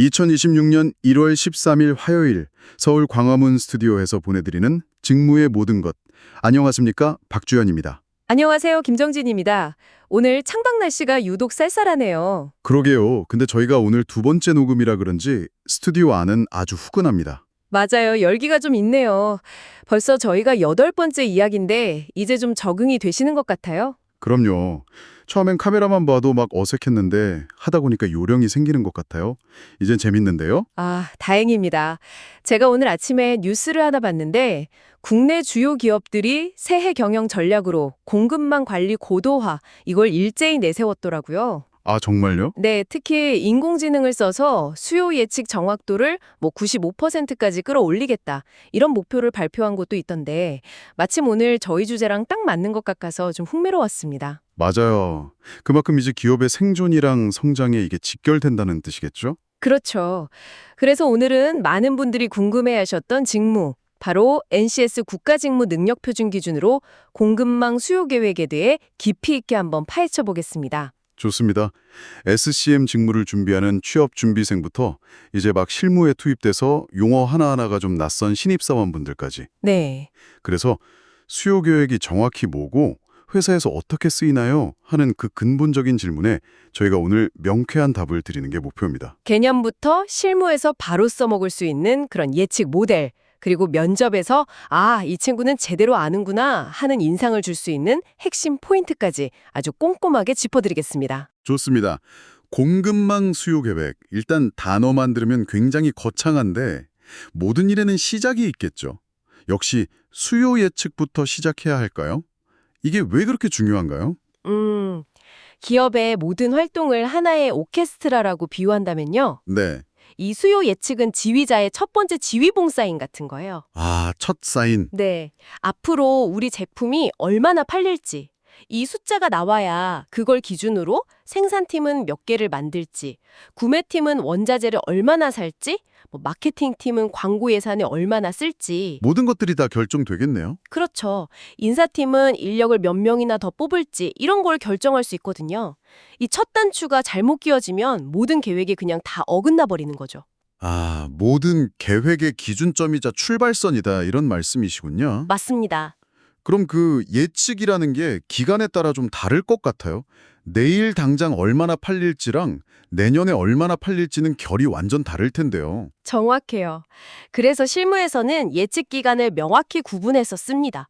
2026년 1월 13일 화요일 서울 광화문 스튜디오에서 보내드리는 직무의 모든 것. 안녕하십니까? 박주연입니다. 안녕하세요. 김정진입니다. 오늘 창밖 날씨가 유독 쌀쌀하네요. 그러게요. 근데 저희가 오늘 두 번째 녹음이라 그런지 스튜디오 안은 아주 후끈합니다. 맞아요. 열기가 좀 있네요. 벌써 저희가 8번째 이야기인데 이제 좀 적응이 되시는 것 같아요. 그럼요. 처음엔 카메라만 봐도 막 어색했는데 하다 보니까 요령이 생기는 것 같아요. 이젠 재밌는데요? 아, 다행입니다. 제가 오늘 아침에 뉴스를 하나 봤는데 국내 주요 기업들이 새해 경영 전략으로 공급망 관리 고도화 이걸 일제히 내세웠더라고요. 아, 정말요? 네, 특히 인공지능을 써서 수요 예측 정확도를 95%까지 끌어올리겠다. 이런 목표를 발표한 곳도 있던데 마침 오늘 저희 주제랑 딱 맞는 것 같아서 좀 흥미로웠습니다. 맞아요. 그만큼 이제 기업의 생존이랑 성장에 이게 직결된다는 뜻이겠죠? 그렇죠. 그래서 오늘은 많은 분들이 궁금해하셨던 직무, 바로 NCS 국가직무 능력표준 기준으로 공급망 수요 계획에 대해 깊이 있게 한번 파헤쳐 보겠습니다. 좋습니다. SCM 직무를 준비하는 취업준비생부터 이제 막 실무에 투입돼서 용어 하나하나가 좀 낯선 신입사원분들까지. 네. 그래서 수요 계획이 정확히 뭐고 회사에서 어떻게 쓰이나요? 하는 그 근본적인 질문에 저희가 오늘 명쾌한 답을 드리는 게 목표입니다. 개념부터 실무에서 바로 써먹을 수 있는 그런 예측 모델, 그리고 면접에서 아, 이 친구는 제대로 아는구나 하는 인상을 줄 수 있는 핵심 포인트까지 아주 꼼꼼하게 짚어드리겠습니다. 좋습니다. 공급망 수요 계획. 일단 단어만 들으면 굉장히 거창한데 모든 일에는 시작이 있겠죠. 역시 수요 예측부터 시작해야 할까요? 이게 왜 그렇게 중요한가요? 음, 기업의 모든 활동을 하나의 오케스트라라고 비유한다면요. 네. 이 수요 예측은 지휘자의 첫 번째 지휘봉 사인 같은 거예요. 아, 첫 사인. 네. 앞으로 우리 제품이 얼마나 팔릴지, 이 숫자가 나와야 그걸 기준으로 생산팀은 몇 개를 만들지, 구매팀은 원자재를 얼마나 살지, 마케팅팀은 광고 예산을 얼마나 쓸지. 모든 것들이 다 결정되겠네요. 그렇죠. 인사팀은 인력을 몇 명이나 더 뽑을지 이런 걸 결정할 수 있거든요. 이 첫 단추가 잘못 끼워지면 모든 계획이 그냥 다 어긋나 버리는 거죠. 아, 모든 계획의 기준점이자 출발선이다 이런 말씀이시군요. 맞습니다. 그럼 그 예측이라는 게 기간에 따라 좀 다를 것 같아요. 내일 당장 얼마나 팔릴지랑 내년에 얼마나 팔릴지는 결이 완전 다를 텐데요. 정확해요. 그래서 실무에서는 예측 기간을 명확히 구분해서 씁니다.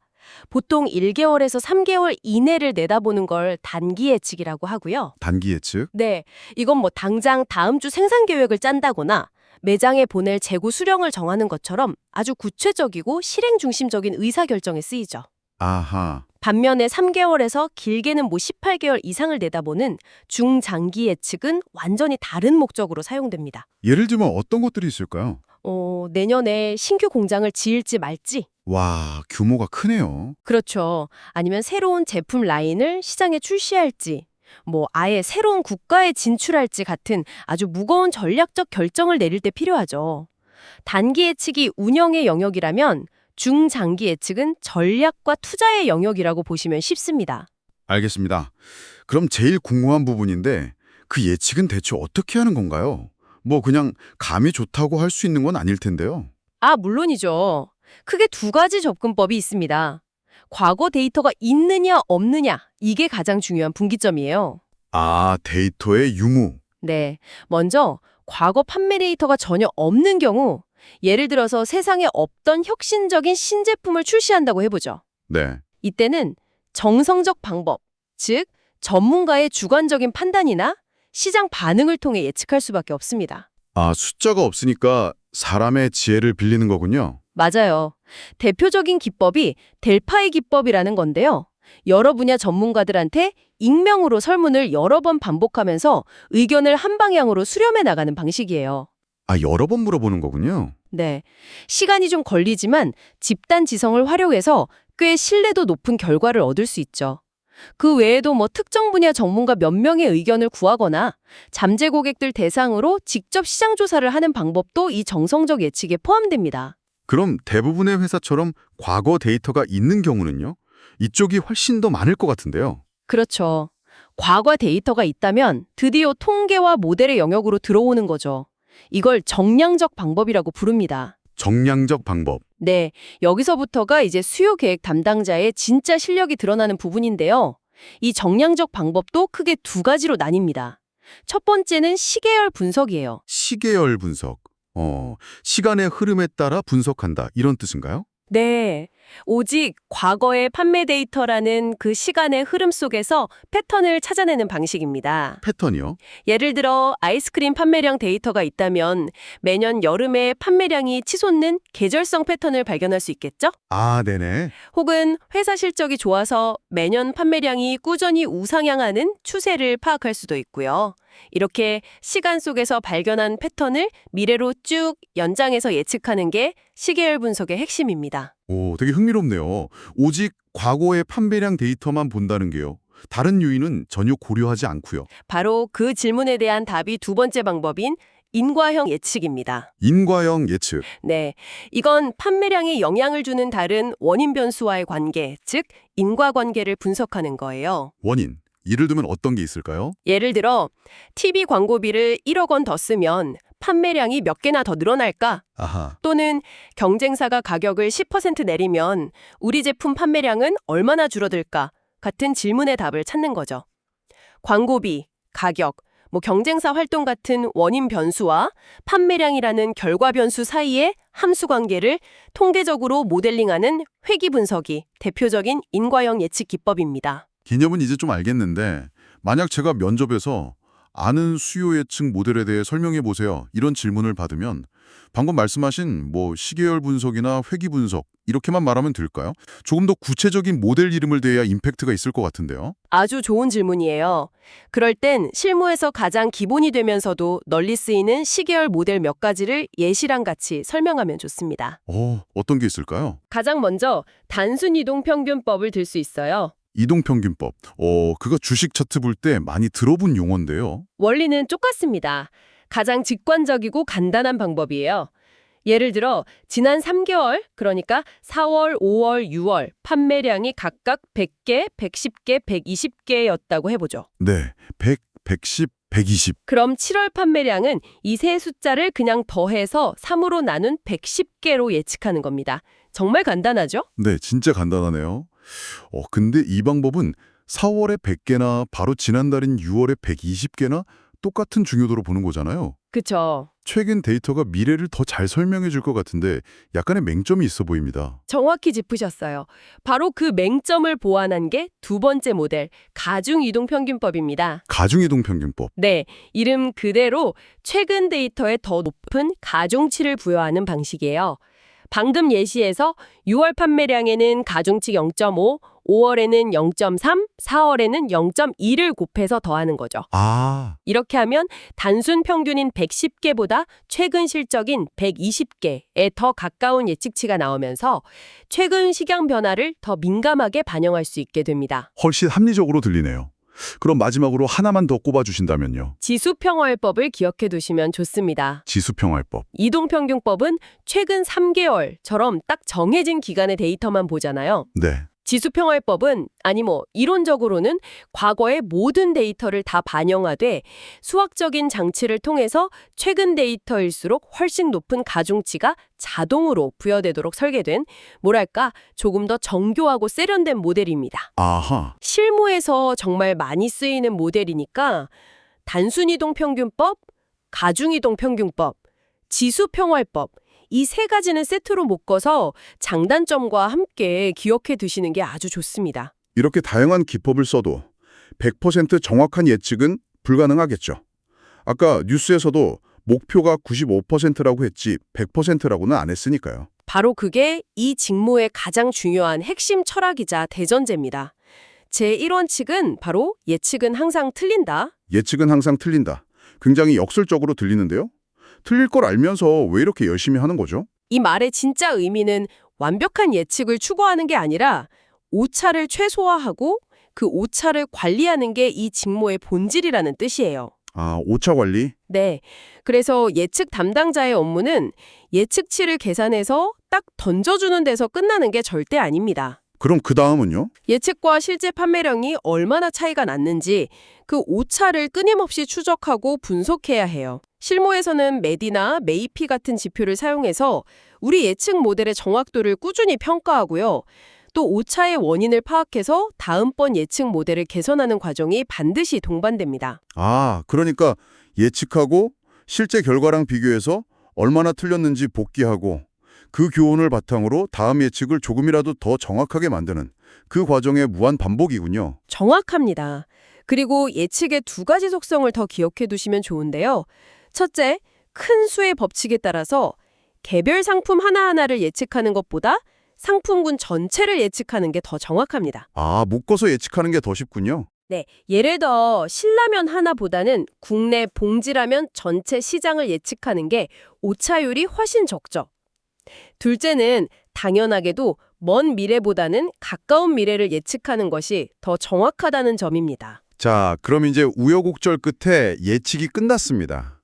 보통 1개월에서 3개월 이내를 내다보는 걸 단기 예측이라고 하고요. 단기 예측? 네, 이건 당장 다음 주 생산 계획을 짠다거나 매장에 보낼 재고 수량을 정하는 것처럼 아주 구체적이고 실행 중심적인 의사결정에 쓰이죠. 아하. 반면에 3개월에서 길게는 18개월 이상을 내다보는 중장기 예측은 완전히 다른 목적으로 사용됩니다. 예를 들면 어떤 것들이 있을까요? 내년에 신규 공장을 지을지 말지. 와, 규모가 크네요. 그렇죠. 아니면 새로운 제품 라인을 시장에 출시할지, 아예 새로운 국가에 진출할지 같은 아주 무거운 전략적 결정을 내릴 때 필요하죠. 단기 예측이 운영의 영역이라면 중장기 예측은 전략과 투자의 영역이라고 보시면 쉽습니다. 알겠습니다. 그럼 제일 궁금한 부분인데 그 예측은 대체 어떻게 하는 건가요? 뭐 그냥 감이 좋다고 할 수 있는 건 아닐 텐데요. 아, 물론이죠. 크게 두 가지 접근법이 있습니다. 과거 데이터가 있느냐 없느냐, 이게 가장 중요한 분기점이에요. 아, 데이터의 유무. 네. 먼저 과거 판매 데이터가 전혀 없는 경우, 예를 들어서 세상에 없던 혁신적인 신제품을 출시한다고 해보죠. 네. 이때는 정성적 방법, 즉 전문가의 주관적인 판단이나 시장 반응을 통해 예측할 수밖에 없습니다. 아, 숫자가 없으니까 사람의 지혜를 빌리는 거군요. 맞아요. 대표적인 기법이 델파이 기법이라는 건데요. 여러 분야 전문가들한테 익명으로 설문을 여러 번 반복하면서 의견을 한 방향으로 수렴해 나가는 방식이에요. 아, 여러 번 물어보는 거군요. 네. 시간이 좀 걸리지만 집단 지성을 활용해서 꽤 신뢰도 높은 결과를 얻을 수 있죠. 그 외에도 특정 분야 전문가 몇 명의 의견을 구하거나 잠재 고객들 대상으로 직접 시장 조사를 하는 방법도 이 정성적 예측에 포함됩니다. 그럼 대부분의 회사처럼 과거 데이터가 있는 경우는요? 이쪽이 훨씬 더 많을 것 같은데요. 그렇죠. 과거 데이터가 있다면 드디어 통계와 모델의 영역으로 들어오는 거죠. 이걸 정량적 방법이라고 부릅니다. 정량적 방법. 네, 여기서부터가 이제 수요 계획 담당자의 진짜 실력이 드러나는 부분인데요. 이 정량적 방법도 크게 두 가지로 나뉩니다. 첫 번째는 시계열 분석이에요. 시계열 분석. 시간의 흐름에 따라 분석한다. 이런 뜻인가요? 네, 오직 과거의 판매 데이터라는 그 시간의 흐름 속에서 패턴을 찾아내는 방식입니다. 패턴이요? 예를 들어 아이스크림 판매량 데이터가 있다면 매년 여름에 판매량이 치솟는 계절성 패턴을 발견할 수 있겠죠? 아, 네네. 혹은 회사 실적이 좋아서 매년 판매량이 꾸준히 우상향하는 추세를 파악할 수도 있고요. 이렇게 시간 속에서 발견한 패턴을 미래로 쭉 연장해서 예측하는 게 시계열 분석의 핵심입니다. 오, 되게 흥미롭네요. 오직 과거의 판매량 데이터만 본다는 게요. 다른 요인은 전혀 고려하지 않고요. 바로 그 질문에 대한 답이 두 번째 방법인 인과형 예측입니다. 인과형 예측. 네, 이건 판매량에 영향을 주는 다른 원인 변수와의 관계, 즉 인과관계를 분석하는 거예요. 원인. 예를 들면 어떤 게 있을까요? 예를 들어 TV 광고비를 1억 원 더 쓰면 판매량이 몇 개나 더 늘어날까? 아하. 또는 경쟁사가 가격을 10% 내리면 우리 제품 판매량은 얼마나 줄어들까? 같은 질문의 답을 찾는 거죠. 광고비, 가격, 경쟁사 활동 같은 원인 변수와 판매량이라는 결과 변수 사이의 함수 관계를 통계적으로 모델링하는 회귀 분석이 대표적인 인과형 예측 기법입니다. 개념은 이제 좀 알겠는데 만약 제가 면접에서 아는 수요 예측 모델에 대해 설명해 보세요. 이런 질문을 받으면 방금 말씀하신 시계열 분석이나 회귀 분석 이렇게만 말하면 될까요? 조금 더 구체적인 모델 이름을 대야 임팩트가 있을 것 같은데요. 아주 좋은 질문이에요. 그럴 땐 실무에서 가장 기본이 되면서도 널리 쓰이는 시계열 모델 몇 가지를 예시랑 같이 설명하면 좋습니다. 어떤 게 있을까요? 가장 먼저 단순 이동 평균법을 들 수 있어요. 이동평균법. 그거 주식 차트 볼 때 많이 들어본 용어인데요. 원리는 똑같습니다. 가장 직관적이고 간단한 방법이에요. 예를 들어 지난 3개월, 그러니까 4월, 5월, 6월 판매량이 각각 100개, 110개, 120개였다고 해보죠. 네, 100, 110, 120. 그럼 7월 판매량은 이 세 숫자를 그냥 더해서 3으로 나눈 110개로 예측하는 겁니다. 정말 간단하죠? 네, 진짜 간단하네요. 근데 이 방법은 4월에 100개나 바로 지난달인 6월에 120개나 똑같은 중요도로 보는 거잖아요. 그쵸. 최근 데이터가 미래를 더 잘 설명해 줄 것 같은데 약간의 맹점이 있어 보입니다. 정확히 짚으셨어요. 바로 그 맹점을 보완한 게 두 번째 모델, 가중이동평균법입니다. 가중이동평균법. 네, 이름 그대로 최근 데이터에 더 높은 가중치를 부여하는 방식이에요. 방금 예시에서 6월 판매량에는 가중치 0.5, 5월에는 0.3, 4월에는 0.2를 곱해서 더하는 거죠. 아, 이렇게 하면 단순 평균인 110개보다 최근 실적인 120개에 더 가까운 예측치가 나오면서 최근 시장 변화를 더 민감하게 반영할 수 있게 됩니다. 훨씬 합리적으로 들리네요. 그럼 마지막으로 하나만 더 꼽아주신다면요. 지수평활법을 기억해 두시면 좋습니다. 지수평활법. 이동평균법은 최근 3개월처럼 딱 정해진 기간의 데이터만 보잖아요. 네. 지수평활법은 이론적으로는 과거의 모든 데이터를 다 반영하되 수학적인 장치를 통해서 최근 데이터일수록 훨씬 높은 가중치가 자동으로 부여되도록 설계된 조금 더 정교하고 세련된 모델입니다. 아하. 실무에서 정말 많이 쓰이는 모델이니까 단순이동평균법, 가중이동평균법, 지수평활법 이 세 가지는 세트로 묶어서 장단점과 함께 기억해 두시는 게 아주 좋습니다. 이렇게 다양한 기법을 써도 100% 정확한 예측은 불가능하겠죠. 아까 뉴스에서도 목표가 95%라고 했지 100%라고는 안 했으니까요. 바로 그게 이 직무의 가장 중요한 핵심 철학이자 대전제입니다. 제1원칙은 바로 예측은 항상 틀린다. 예측은 항상 틀린다. 굉장히 역설적으로 들리는데요. 틀릴 걸 알면서 왜 이렇게 열심히 하는 거죠? 이 말의 진짜 의미는 완벽한 예측을 추구하는 게 아니라 오차를 최소화하고 그 오차를 관리하는 게 이 직무의 본질이라는 뜻이에요. 아, 오차 관리? 네. 그래서 예측 담당자의 업무는 예측치를 계산해서 딱 던져주는 데서 끝나는 게 절대 아닙니다. 그럼 그 다음은요? 예측과 실제 판매량이 얼마나 차이가 났는지 그 오차를 끊임없이 추적하고 분석해야 해요. 실무에서는 메디나 메이피 같은 지표를 사용해서 우리 예측 모델의 정확도를 꾸준히 평가하고요. 또 오차의 원인을 파악해서 다음번 예측 모델을 개선하는 과정이 반드시 동반됩니다. 아, 그러니까 예측하고 실제 결과랑 비교해서 얼마나 틀렸는지 복기하고 그 교훈을 바탕으로 다음 예측을 조금이라도 더 정확하게 만드는 그 과정의 무한 반복이군요. 정확합니다. 그리고 예측의 두 가지 속성을 더 기억해 두시면 좋은데요. 첫째, 큰 수의 법칙에 따라서 개별 상품 하나하나를 예측하는 것보다 상품군 전체를 예측하는 게 더 정확합니다. 아, 묶어서 예측하는 게 더 쉽군요. 네, 예를 들어 신라면 하나보다는 국내 봉지라면 전체 시장을 예측하는 게 오차율이 훨씬 적죠. 둘째는 당연하게도 먼 미래보다는 가까운 미래를 예측하는 것이 더 정확하다는 점입니다. 자, 그럼 이제 우여곡절 끝에 예측이 끝났습니다.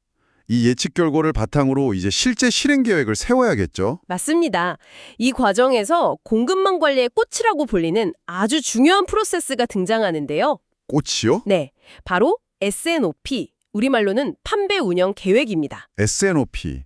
이 예측 결과를 바탕으로 이제 실제 실행 계획을 세워야겠죠? 맞습니다. 이 과정에서 공급망 관리의 꽃이라고 불리는 아주 중요한 프로세스가 등장하는데요. 꽃이요? 네, 바로 S&OP, 우리말로는 판매 운영 계획입니다. S&OP.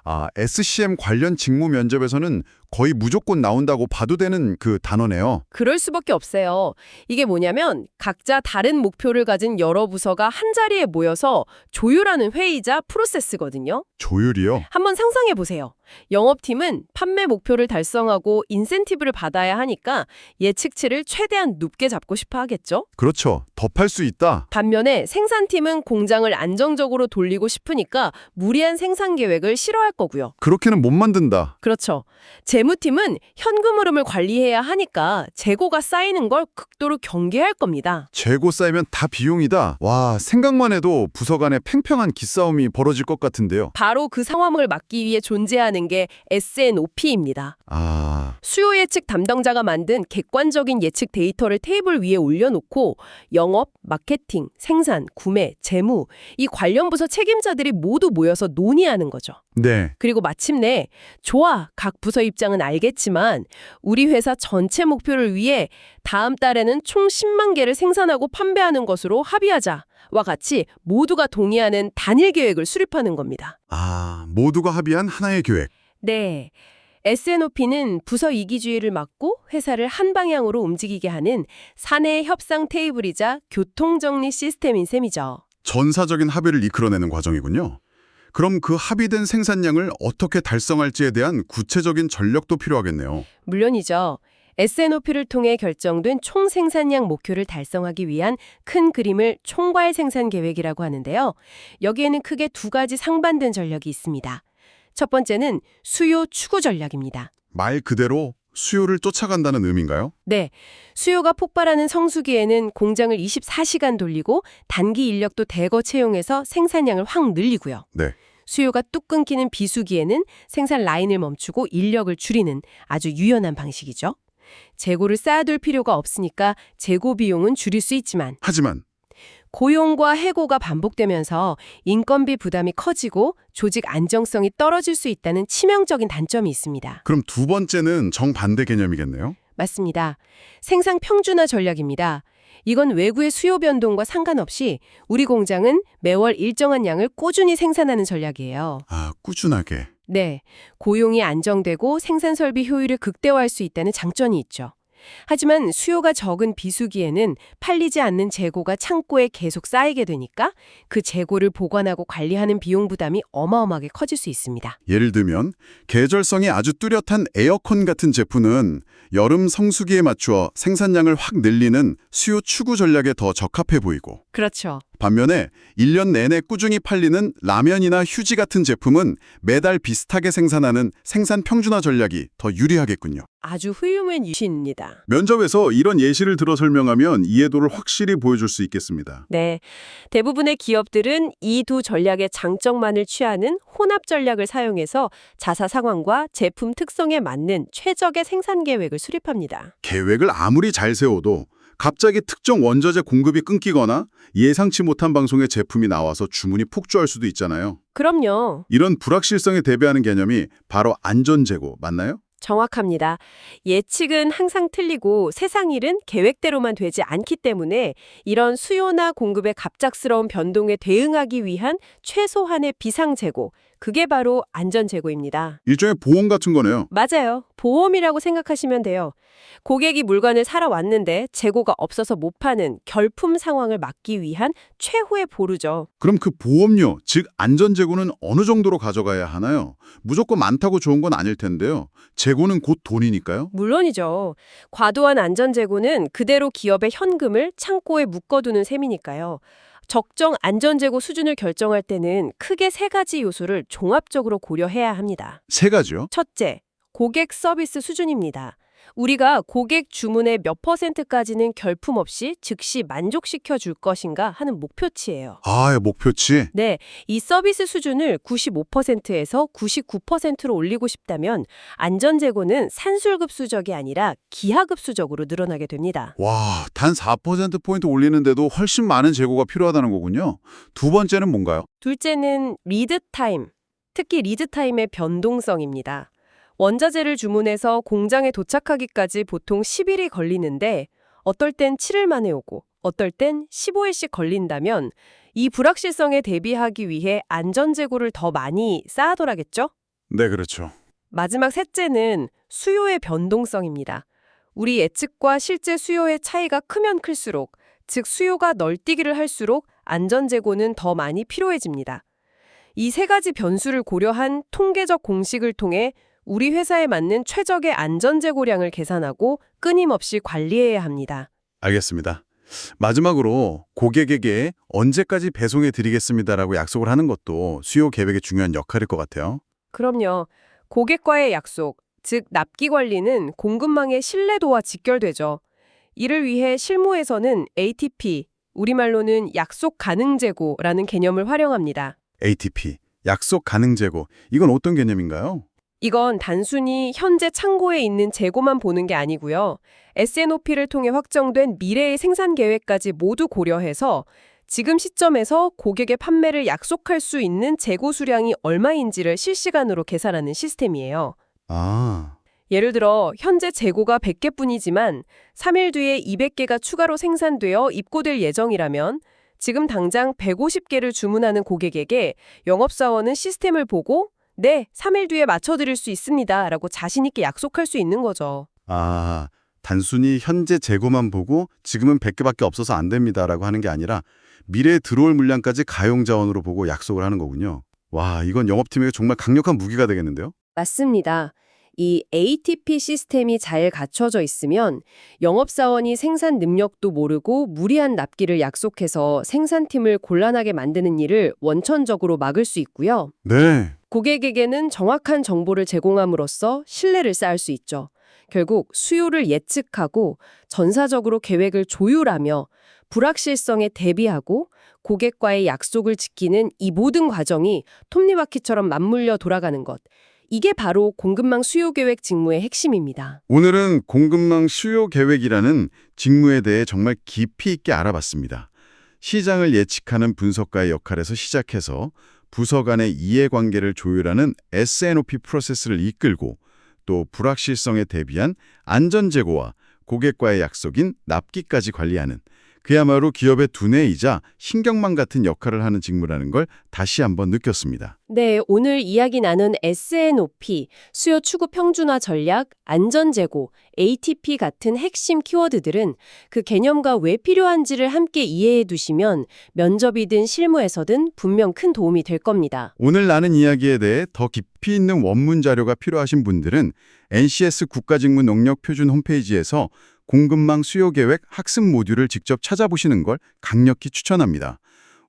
아, SCM 관련 직무 면접에서는 거의 무조건 나온다고 봐도 되는 그 단어네요. 그럴 수밖에 없어요. 이게 뭐냐면 각자 다른 목표를 가진 여러 부서가 한자리에 모여서 조율하는 회의자 프로세스거든요. 조율이요? 한번 상상해 보세요. 영업팀은 판매 목표를 달성하고 인센티브를 받아야 하니까 예측치를 최대한 높게 잡고 싶어 하겠죠? 그렇죠. 더 팔 수 있다. 반면에 생산팀은 공장을 안정적으로 돌리고 싶으니까 무리한 생산 계획을 싫어할 거고요. 그렇게는 못 만든다. 그렇죠. 재무팀은 현금 흐름을 관리해야 하니까 재고가 쌓이는 걸 극도로 경계할 겁니다. 재고 쌓이면 다 비용이다. 와, 생각만 해도 부서 간의 팽팽한 기싸움이 벌어질 것 같은데요. 바로 그 상황을 막기 위해 존재하는 게 S&OP입니다. 아, 수요 예측 담당자가 만든 객관적인 예측 데이터를 테이블 위에 올려놓고 영업, 마케팅, 생산, 구매, 재무 이 관련 부서 책임자들이 모두 모여서 논의하는 거죠. 네. 그리고 마침내 좋아, 각 부서 입장은 알겠지만 우리 회사 전체 목표를 위해 다음 달에는 총 10만 개를 생산하고 판매하는 것으로 합의하자와 같이 모두가 동의하는 단일 계획을 수립하는 겁니다. 아, 모두가 합의한 하나의 계획. 네. S&OP는 부서 이기주의를 막고 회사를 한 방향으로 움직이게 하는 사내 협상 테이블이자 교통정리 시스템인 셈이죠. 전사적인 합의를 이끌어내는 과정이군요. 그럼 그 합의된 생산량을 어떻게 달성할지에 대한 구체적인 전략도 필요하겠네요. 물론이죠. S&OP를 통해 결정된 총 생산량 목표를 달성하기 위한 큰 그림을 총괄 생산 계획이라고 하는데요. 여기에는 크게 두 가지 상반된 전략이 있습니다. 첫 번째는 수요 추구 전략입니다. 말 그대로 수요를 쫓아간다는 의미인가요? 네, 수요가 폭발하는 성수기에는 공장을 24시간 돌리고 단기 인력도 대거 채용해서 생산량을 확 늘리고요. 네. 수요가 뚝 끊기는 비수기에는 생산 라인을 멈추고 인력을 줄이는 아주 유연한 방식이죠. 재고를 쌓아둘 필요가 없으니까 재고 비용은 줄일 수 있지만 하지만 고용과 해고가 반복되면서 인건비 부담이 커지고 조직 안정성이 떨어질 수 있다는 치명적인 단점이 있습니다. 그럼 두 번째는 정반대 개념이겠네요. 맞습니다. 생산 평준화 전략입니다. 이건 외구의 수요 변동과 상관없이 우리 공장은 매월 일정한 양을 꾸준히 생산하는 전략이에요. 아, 꾸준하게. 네, 고용이 안정되고 생산 설비 효율을 극대화할 수 있다는 장점이 있죠. 하지만 수요가 적은 비수기에는 팔리지 않는 재고가 창고에 계속 쌓이게 되니까 그 재고를 보관하고 관리하는 비용 부담이 어마어마하게 커질 수 있습니다. 예를 들면 계절성이 아주 뚜렷한 에어컨 같은 제품은 여름 성수기에 맞추어 생산량을 확 늘리는 수요 추구 전략에 더 적합해 보이고, 그렇죠. 반면에 1년 내내 꾸준히 팔리는 라면이나 휴지 같은 제품은 매달 비슷하게 생산하는 생산 평준화 전략이 더 유리하겠군요. 아주 훌륭한 유시입니다. 면접에서 이런 예시를 들어 설명하면 이해도를 확실히 보여줄 수 있겠습니다. 네, 대부분의 기업들은 이 두 전략의 장점만을 취하는 혼합 전략을 사용해서 자사 상황과 제품 특성에 맞는 최적의 생산 계획을 수립합니다. 계획을 아무리 잘 세워도 갑자기 특정 원자재 공급이 끊기거나 예상치 못한 방송에 제품이 나와서 주문이 폭주할 수도 있잖아요. 그럼요. 이런 불확실성에 대비하는 개념이 바로 안전재고 맞나요? 정확합니다. 예측은 항상 틀리고 세상 일은 계획대로만 되지 않기 때문에 이런 수요나 공급의 갑작스러운 변동에 대응하기 위한 최소한의 비상재고, 그게 바로 안전재고입니다. 일종의 보험 같은 거네요. 맞아요. 보험이라고 생각하시면 돼요. 고객이 물건을 사러 왔는데 재고가 없어서 못 파는 결품 상황을 막기 위한 최후의 보루죠. 그럼 그 보험료, 즉 안전재고는 어느 정도로 가져가야 하나요? 무조건 많다고 좋은 건 아닐 텐데요. 재고는 곧 돈이니까요. 물론이죠. 과도한 안전재고는 그대로 기업의 현금을 창고에 묶어두는 셈이니까요. 적정 안전재고 수준을 결정할 때는 크게 세 가지 요소를 종합적으로 고려해야 합니다. 세 가지요. 첫째, 고객 서비스 수준입니다. 우리가 고객 주문의 몇 %까지는 결품 없이 즉시 만족시켜 줄 것인가 하는 목표치예요. 아, 목표치. 네, 이 서비스 수준을 95%에서 99%로 올리고 싶다면 안전재고는 산술급수적이 아니라 기하급수적으로 늘어나게 됩니다. 와, 단 4%포인트 올리는데도 훨씬 많은 재고가 필요하다는 거군요. 두 번째는 뭔가요? 둘째는 리드타임, 특히 리드타임의 변동성입니다. 원자재를 주문해서 공장에 도착하기까지 보통 10일이 걸리는데 어떨 땐 7일 만에 오고 어떨 땐 15일씩 걸린다면 이 불확실성에 대비하기 위해 안전재고를 더 많이 쌓아둬야겠죠? 네, 그렇죠. 마지막 셋째는 수요의 변동성입니다. 우리 예측과 실제 수요의 차이가 크면 클수록, 즉 수요가 널뛰기를 할수록 안전재고는 더 많이 필요해집니다. 이 세 가지 변수를 고려한 통계적 공식을 통해 우리 회사에 맞는 최적의 안전재고량을 계산하고 끊임없이 관리해야 합니다. 알겠습니다. 마지막으로 고객에게 언제까지 배송해 드리겠습니다라고 약속을 하는 것도 수요 계획의 중요한 역할일 것 같아요. 그럼요. 고객과의 약속, 즉 납기 관리는 공급망의 신뢰도와 직결되죠. 이를 위해 실무에서는 ATP, 우리말로는 약속 가능 재고라는 개념을 활용합니다. ATP, 약속 가능 재고. 이건 어떤 개념인가요? 이건 단순히 현재 창고에 있는 재고만 보는 게 아니고요. S&OP를 통해 확정된 미래의 생산 계획까지 모두 고려해서 지금 시점에서 고객의 판매를 약속할 수 있는 재고 수량이 얼마인지를 실시간으로 계산하는 시스템이에요. 아, 예를 들어 현재 재고가 100개뿐이지만 3일 뒤에 200개가 추가로 생산되어 입고될 예정이라면 지금 당장 150개를 주문하는 고객에게 영업사원은 시스템을 보고 네, 3일 뒤에 맞춰드릴 수 있습니다 라고 자신 있게 약속할 수 있는 거죠. 단순히 현재 재고만 보고 지금은 100개밖에 없어서 안 됩니다라고 하는 게 아니라 미래에 들어올 물량까지 가용자원으로 보고 약속을 하는 거군요. 와, 이건 영업팀에게 정말 강력한 무기가 되겠는데요? 맞습니다. 이 ATP 시스템이 잘 갖춰져 있으면 영업사원이 생산 능력도 모르고 무리한 납기를 약속해서 생산팀을 곤란하게 만드는 일을 원천적으로 막을 수 있고요. 네. 고객에게는 정확한 정보를 제공함으로써 신뢰를 쌓을 수 있죠. 결국 수요를 예측하고 전사적으로 계획을 조율하며 불확실성에 대비하고 고객과의 약속을 지키는 이 모든 과정이 톱니바퀴처럼 맞물려 돌아가는 것. 이게 바로 공급망 수요 계획 직무의 핵심입니다. 오늘은 공급망 수요 계획이라는 직무에 대해 정말 깊이 있게 알아봤습니다. 시장을 예측하는 분석가의 역할에서 시작해서 부서 간의 이해관계를 조율하는 S&OP 프로세스를 이끌고 또 불확실성에 대비한 안전재고와 고객과의 약속인 납기까지 관리하는 그야말로 기업의 두뇌이자 신경망 같은 역할을 하는 직무라는 걸 다시 한번 느꼈습니다. 네, 오늘 이야기 나눈 S&OP, 수요 추구 평준화 전략, 안전재고, ATP 같은 핵심 키워드들은 그 개념과 왜 필요한지를 함께 이해해 두시면 면접이든 실무에서든 분명 큰 도움이 될 겁니다. 오늘 나눈 이야기에 대해 더 깊이 있는 원문 자료가 필요하신 분들은 NCS 국가직무능력표준 홈페이지에서 공급망 수요계획 학습 모듈을 직접 찾아보시는 걸 강력히 추천합니다.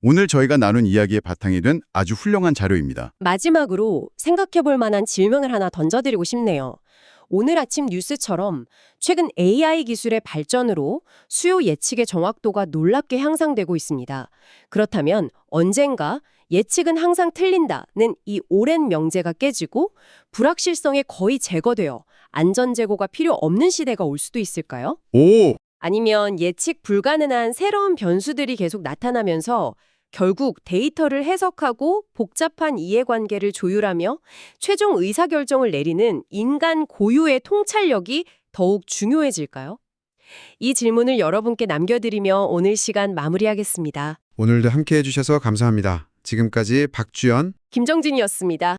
오늘 저희가 나눈 이야기의 바탕이 된 아주 훌륭한 자료입니다. 마지막으로 생각해 볼 만한 질문을 하나 던져드리고 싶네요. 오늘 아침 뉴스처럼 최근 AI 기술의 발전으로 수요 예측의 정확도가 놀랍게 향상되고 있습니다. 그렇다면 언젠가 예측은 항상 틀린다는 이 오랜 명제가 깨지고 불확실성이 거의 제거되어 안전재고가 필요 없는 시대가 올 수도 있을까요? 오! 아니면 예측 불가능한 새로운 변수들이 계속 나타나면서 결국 데이터를 해석하고 복잡한 이해관계를 조율하며 최종 의사결정을 내리는 인간 고유의 통찰력이 더욱 중요해질까요? 이 질문을 여러분께 남겨드리며 오늘 시간 마무리하겠습니다. 오늘도 함께 해주셔서 감사합니다. 지금까지 박주연, 김정진이었습니다.